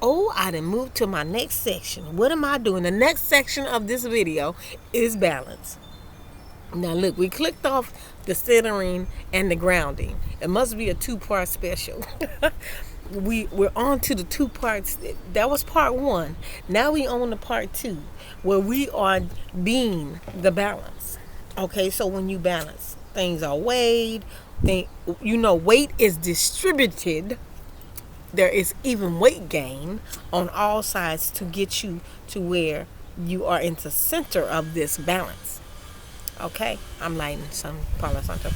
Oh, I done moved to my next section. What am I doing? The next section of this video is balance. Now look, we clicked off the centering and the grounding. It must be a two-part special. We're on to the two parts. That was part one. Now we on the part two, where we are being the balance. Okay, so when you balance, things are weighed. Weight is distributed. There is even weight gain on all sides to get you to where you are in the center of this balance. Okay, I'm lighting some Palo Santo.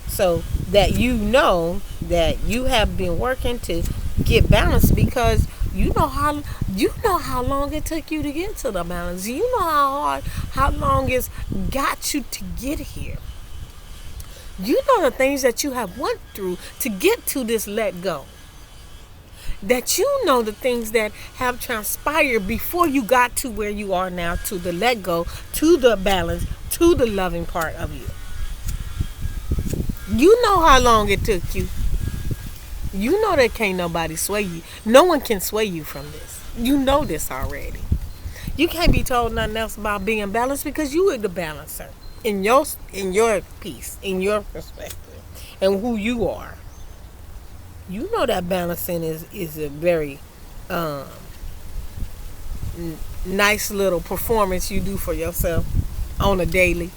So that you know that you have been working to get balanced, because you know how long it took you to get to the balance. You know how long it's got you to get here. You know the things that you have went through to get to this let go. That you know the things that have transpired before you got to where you are now, to the let go, to the balance, to the loving part of you. You know how long it took you. You know that can't nobody sway you. No one can sway you from this. You know this already. You can't be told nothing else about being balanced, because you are the balancer in your piece, in your perspective, and who you are. You know that balancing is a very um, nice little performance you do for yourself on a daily.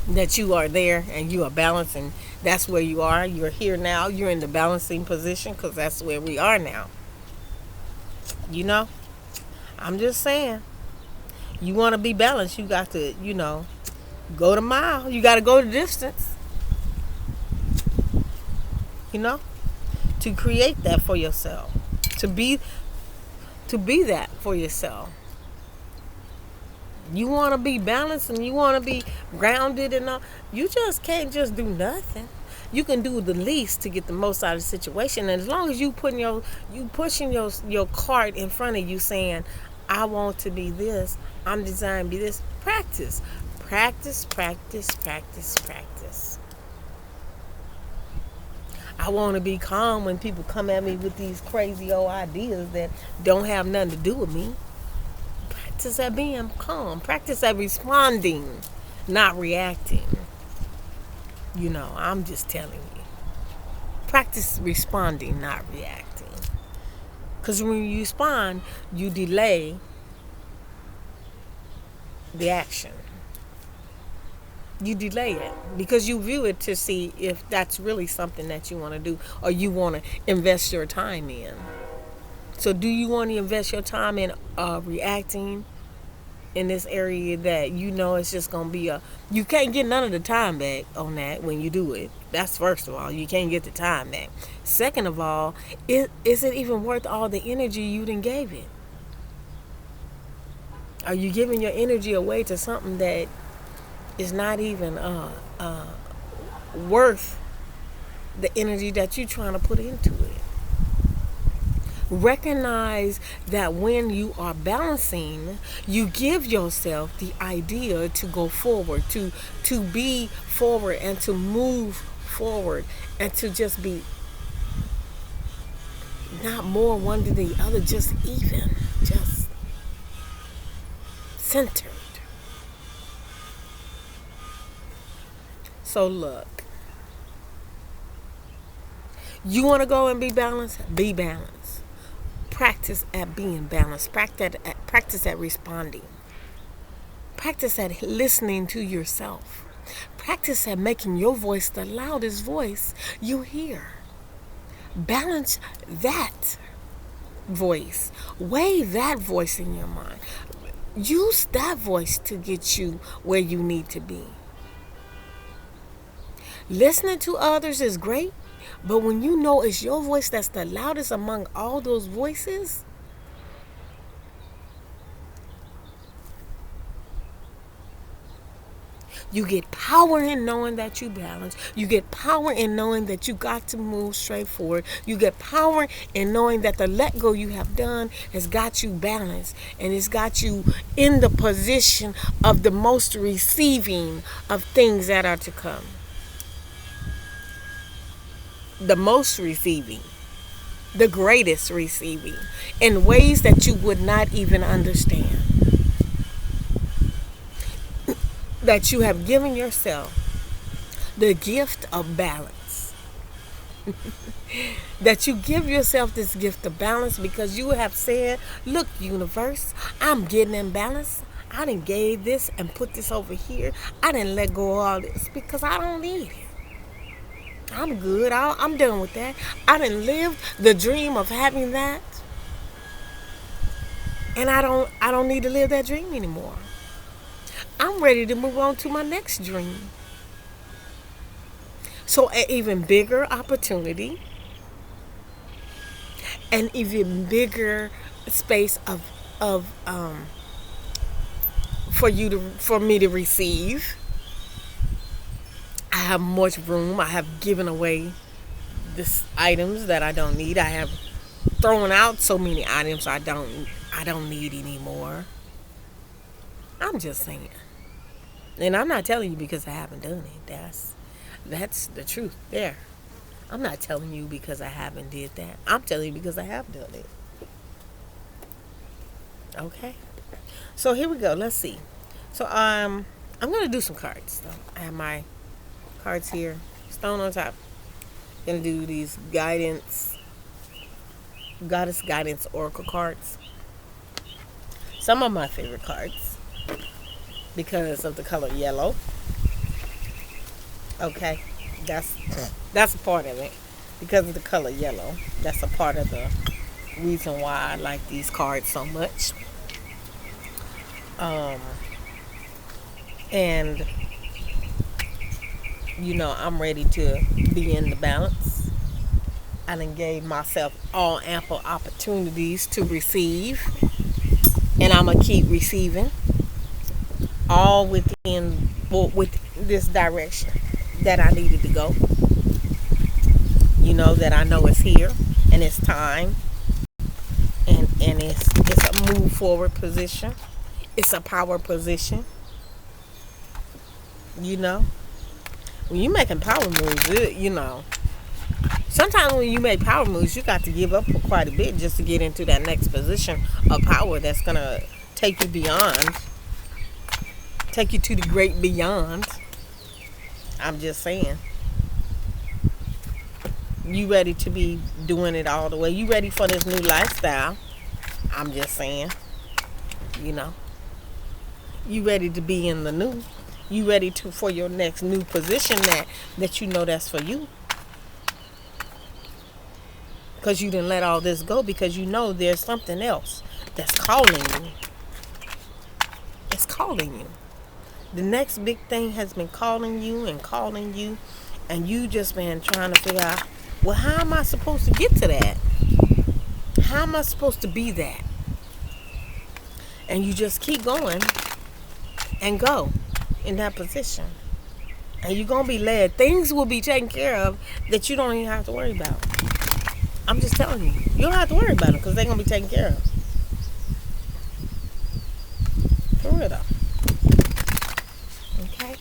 That you are there and you are balancing. That's where you are. You're here now. You're in the balancing position, because that's where we are now. You know, I'm just saying. You want to be balanced, you got to, go the mile. You got to go the distance. You know, to create that for yourself, to be that for yourself. You want to be balanced and you want to be grounded and all. You just can't just do nothing. You can do the least to get the most out of the situation. And as long as you pushing your cart in front of you, saying, I want to be this, I'm designed to be this. Practice. Practice, practice, practice, practice. I want to be calm when people come at me with these crazy old ideas that don't have nothing to do with me. Practice at being calm. Practice at responding, not reacting. I'm just telling you. Practice responding, not reacting. Because when you respond, you delay the action. You delay it because you view it to see if that's really something that you want to do or you want to invest your time in. So do you want to invest your time in reacting in this area that it's just going to be you can't get none of the time back on that when you do it. That's first of all, you can't get the time back. Second of all, is it even worth all the energy you done gave it? Are you giving your energy away to something that is not even worth the energy that you're trying to put into it? Recognize that when you are balancing, you give yourself the idea to go forward, to be forward and to move forward and to just be not more one than the other, just even, just centered. So look, you want to go and be balanced? Be balanced. Practice at being balanced. Practice at responding. Practice at listening to yourself. Practice at making your voice the loudest voice you hear. Balance that voice. Weigh that voice in your mind. Use that voice to get you where you need to be. Listening to others is great, but when you know it's your voice that's the loudest among all those voices, you get power in knowing that you balance. You get power in knowing that you got to move straight forward. You get power in knowing that the let go you have done has got you balanced and it's got you in the position of the most receiving of things that are to come. The most receiving. the greatest receiving in ways that you would not even understand. That you have given yourself the gift of balance. That you give yourself this gift of balance because you have said, look, universe, I'm getting in balance. I done gave this and put this over here. I didn't let go of all this because I don't need it. I'm good. I'm done with that. I done lived the dream of having that. And I don't need to live that dream anymore. I'm ready to move on to my next dream. So an even bigger opportunity, an even bigger space of for me to receive. I have much room. I have given away this items that I don't need. I have thrown out so many items I don't need anymore. I'm just saying. And I'm not telling you because I haven't done it. That's the truth there. I'm not telling you because I haven't did that. I'm telling you because I have done it. Okay. So here we go. Let's see. So I'm gonna do some cards. So I have my cards here, stone on top. Gonna do these goddess guidance oracle cards. Some of my favorite cards because of the color yellow. Okay, that's a part of it because of the color yellow. That's a part of the reason why I like these cards so much. And I'm ready to be in the balance. I done gave myself all ample opportunities to receive, and I'm gonna keep receiving, all with this direction that I needed to go. That I know is here and it's time, and it's a move forward position. It's a power position. When you making power moves, sometimes when you make power moves, you got to give up for quite a bit just to get into that next position of power that's gonna take you to the great beyond. I'm just saying. You ready to be doing it all the way? You ready for this new lifestyle? I'm just saying. You ready to be in the new? You ready for your next new position that that's for you? Because you didn't let all this go because there's something else that's calling you. It's calling you. The next big thing has been calling you, and you just been trying to figure out, well, how am I supposed to get to that? How am I supposed to be that? And you just keep going and go in that position. And you're going to be led. Things will be taken care of that you don't even have to worry about. I'm just telling you. You don't have to worry about them because they're going to be taken care of. For real though. Okay?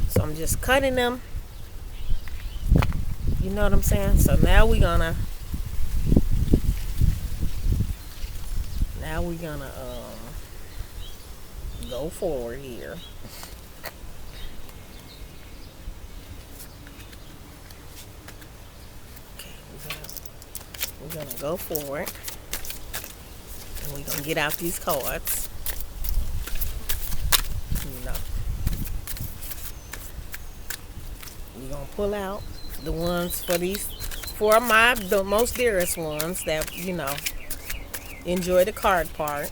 So I'm just cutting them. You know what I'm saying? So now we're going to go forward here. Okay, we're gonna go forward, and we're gonna get out these cards. We're gonna pull out the ones for the most dearest ones that enjoy the card part.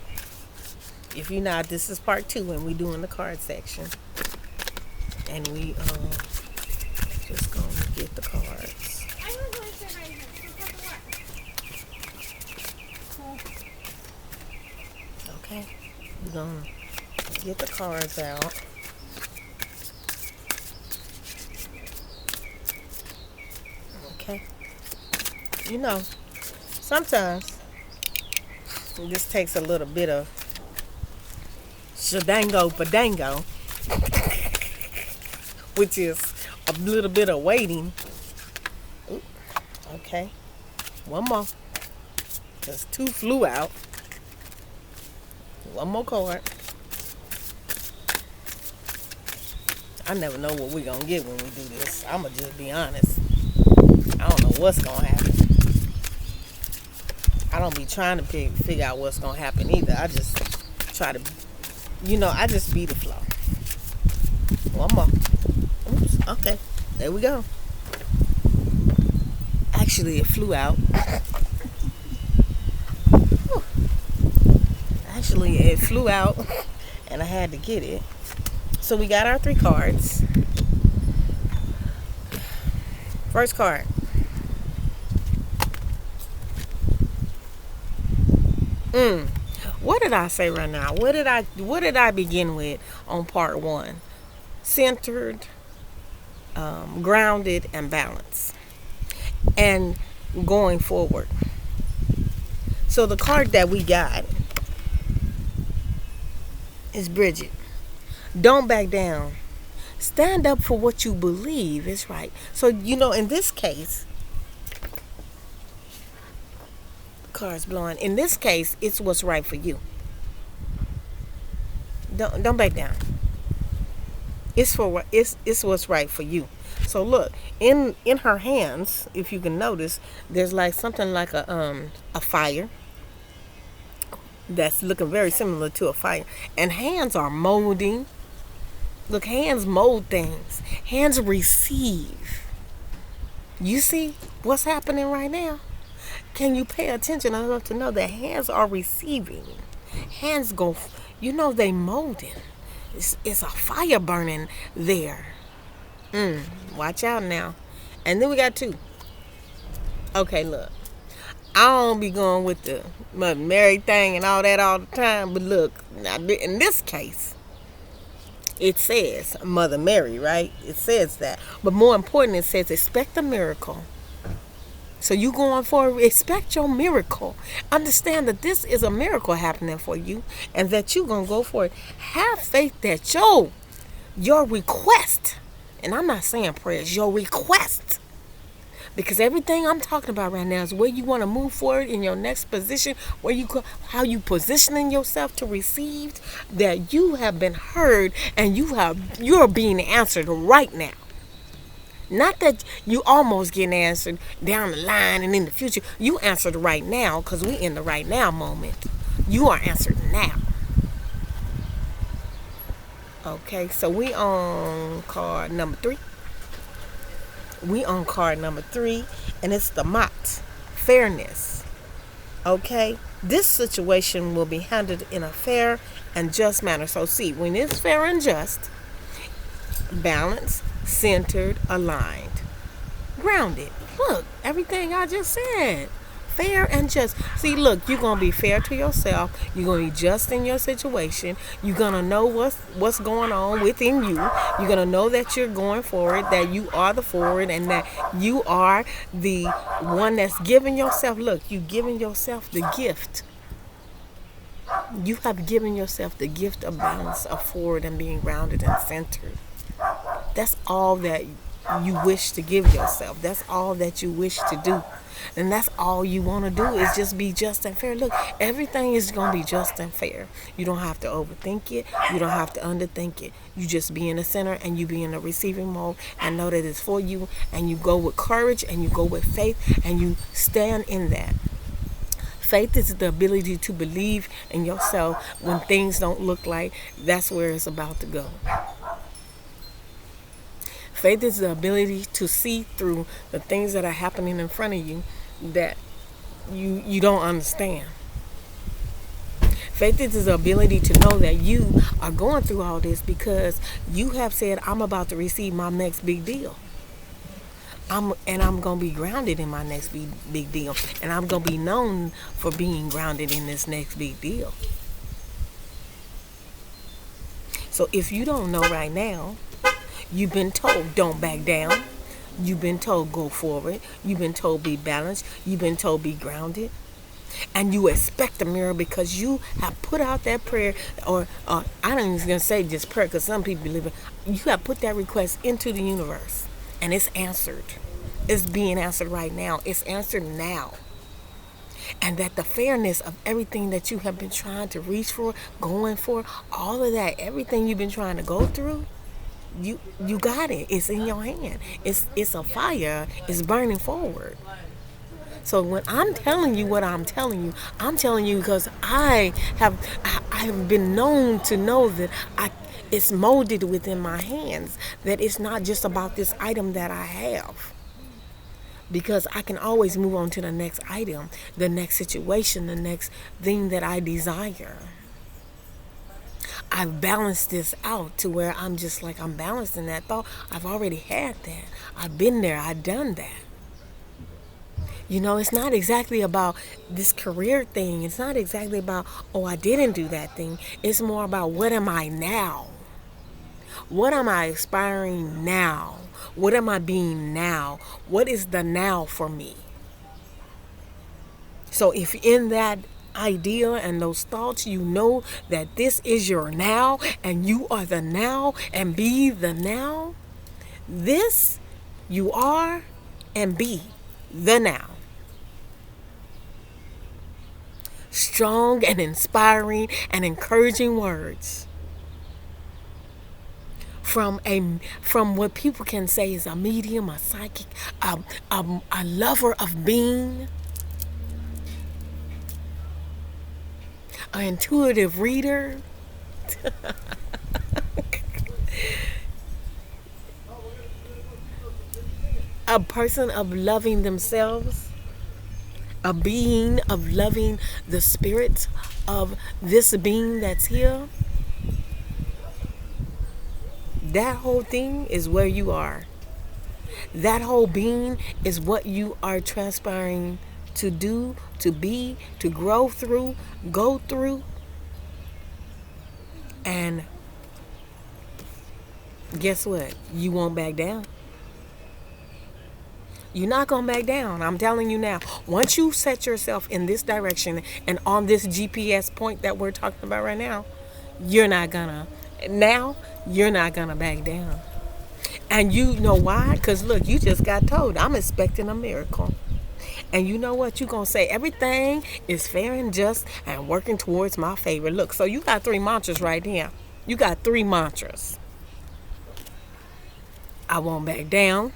If you're not, this is part 2 and we doing the card section. And we just gonna get the cards. Okay. We're gonna get the cards out. Okay. Sometimes this takes a little bit of shadango padango, which is a little bit of waiting. Ooh, okay. One more. Because two flew out. One more card. I never know what we're going to get when we do this. I'm going to just be honest. I don't know what's going to happen. I don't be trying to figure out what's going to happen either. I just try to, I just be the flow. One more. Oops. Okay. There we go. Actually, it flew out. Actually, it flew out, and I had to get it. So we got our 3 cards. First card. What did I say right now? What did I begin with on part 1? Centered, grounded, and balanced. And going forward. So the card that we got is Bridget. Don't back down. Stand up for what you believe is right. So, in this case, cards blowing. In this case, it's what's right for you. Don't back down. It's what's right for you. So look, in her hands, if you can notice, there's like something like a fire that's looking very similar to a fire, and hands are molding. Look, hands mold things. Hands receive. You see what's happening right now? Can you pay attention enough to know that hands are receiving? Hands go, they molding. It's a fire burning there. Watch out now. And then we got 2. Okay, look. I don't be going with the Mother Mary thing and all that all the time. But look, now in this case, it says Mother Mary, right? It says that. But more important, it says expect a miracle. So you going for expect your miracle. Understand that this is a miracle happening for you, and that you gonna go for it. Have faith that your request, and I'm not saying prayers, your request, because everything I'm talking about right now is where you want to move forward in your next position, how you positioning yourself to receive, that you have been heard and you're being answered right now. Not that you almost getting answered down the line and in the future. You answered right now, because we in the right now moment. You are answered now. Okay, so we on card number 3. And it's the Mott. Fairness. Okay, this situation will be handled in a fair and just manner. So see, when it's fair and just, balanced, centered, aligned, grounded. Look, everything I just said. Fair and just. See, look, you're going to be fair to yourself. You're going to be just in your situation. You're going to know what's going on within you. You're going to know that you're going forward, that you are the forward, and that you are the one that's giving yourself. Look, you giving yourself the gift. You have given yourself the gift of balance, of forward, and being grounded and centered. That's all that you wish to give yourself. That's all that you wish to do. And that's all you want to do is just be just and fair. Look, everything is going to be just and fair. You don't have to overthink it. You don't have to underthink it. You just be in the center and you be in the receiving mode and know that it's for you. And you go with courage and you go with faith and you stand in that. Faith is the ability to believe in yourself when things don't look like that's where it's about to go. Faith is the ability to see through the things that are happening in front of you that you don't understand. Faith is the ability to know that you are going through all this because you have said, I'm about to receive my next big deal. I'm going to be grounded in my next big deal. And I'm going to be known for being grounded in this next big deal. So if you don't know right now, you've been told don't back down. You've been told go forward. You've been told be balanced. You've been told be grounded. And you expect a miracle because you have put out that prayer, or I don't even going to say just prayer because some people believe it. You have put that request into the universe and it's answered. It's being answered right now. It's answered now. And that the fairness of everything that you have been trying to reach for, going for, all of that, everything you've been trying to go through, you got it. It's in your hand. It's a fire. It's burning forward. So when I'm telling you what I'm telling you because I have been known to know that it's molded within my hands. That it's not just about this item that I have. Because I can always move on to the next item, the next situation, the next thing that I desire. I've balanced this out to where I'm just like, I'm balanced in that thought. I've already had that. I've been there. I've done that. You know, it's not exactly about this career thing. It's not exactly about, oh, I didn't do that thing. It's more about what am I now? What am I aspiring now? What am I being now? What is the now for me? So if in that idea and those thoughts, you know that this is your now and you are the now and be the now, this you are and be the now. Strong and inspiring and encouraging words from what people can say is a medium, a psychic, a lover of being, an intuitive reader, a person of loving themselves, a being of loving the spirit of this being that's here. That whole thing is where you are. That whole being is what you are transpiring to do, to be, to grow through, go through. And guess what? You won't back down. You're not going to back down. I'm telling you now. Once you set yourself in this direction and on this GPS point that we're talking about right now, you're not going to back down. And you know why? Because look, you just got told, I'm expecting a miracle. And you know what? You're going to say everything is fair and just and working towards my favor. Look, so you got 3 mantras right here. You got 3 mantras. I won't back down.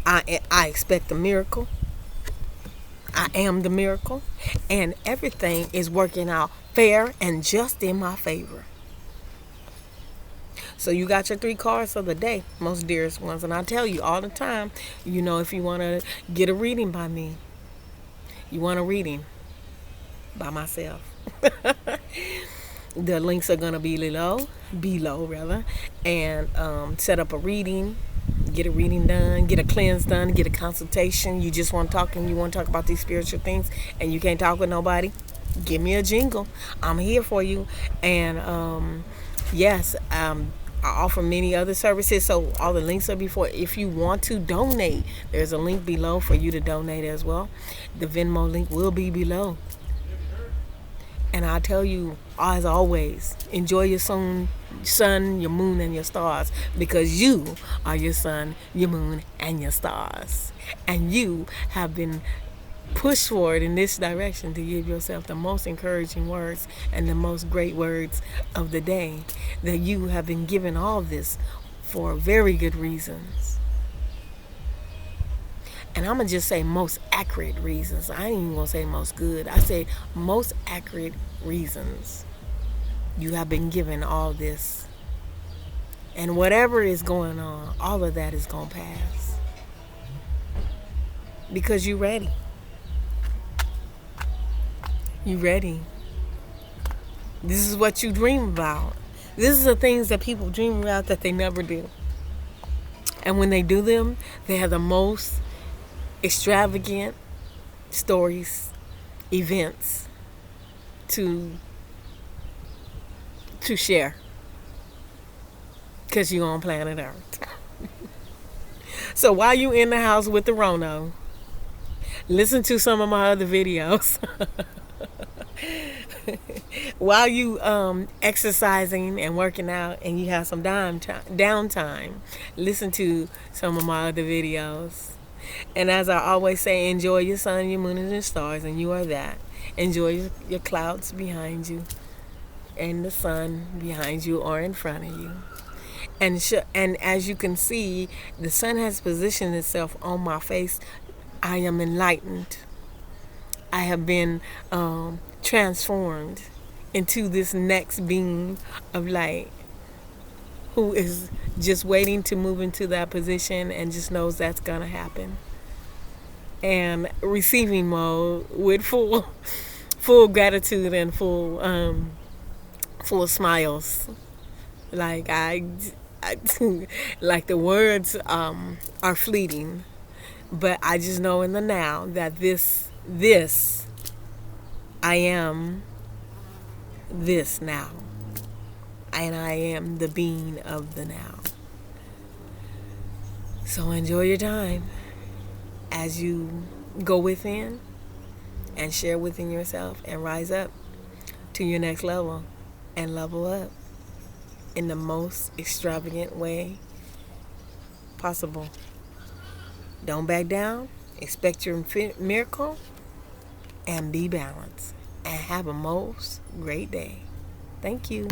I expect a miracle. I am the miracle. And everything is working out fair and just in my favor. So you got your 3 cards of the day, most dearest ones. And I tell you all the time, you know, if you want to get a reading by me, you want a reading by myself. The links are going to be below, and set up a reading. Get a reading done, get a cleanse done, get a consultation. You just want to talk and you want to talk about these spiritual things and you can't talk with nobody, give me a jingle. I'm here for you. And yes, I offer many other services, so all the links are before. If you want to donate, there's a link below for you to donate as well. The Venmo link will be below. And I tell you, as always, enjoy your sun, your moon, and your stars, because you are your sun, your moon, and your stars. And you have been pushed forward in this direction to give yourself the most encouraging words and the most great words of the day. That you have been given all this for very good reasons. And I'm going to just say most accurate reasons. I ain't even going to say most good. I say most accurate reasons. You have been given all this. And whatever is going on, all of that is going to pass. Because you're ready. You ready. This is what you dream about. This is the things that people dream about that they never do. And when they do them, they have the most extravagant stories, events to share. Because you're on planet Earth. So while you in the house with the Rono, listen to some of my other videos. While you exercising and working out and you have some downtime, listen to some of my other videos. And as I always say, enjoy your sun, your moon, and your stars, and you are that. Enjoy your clouds behind you and the sun behind you or in front of you. And as you can see, the sun has positioned itself on my face. I am enlightened. I have been transformed into this next being of light who is just waiting to move into that position and just knows that's gonna happen. And receiving mode with full gratitude and full smiles. Like I like the words are fleeting, but I just know in the now that this I am this now, and I am the being of the now. So enjoy your time as you go within and share within yourself and rise up to your next level and level up in the most extravagant way possible. Don't back down. Expect your miracle and be balanced. And have a most great day. Thank you.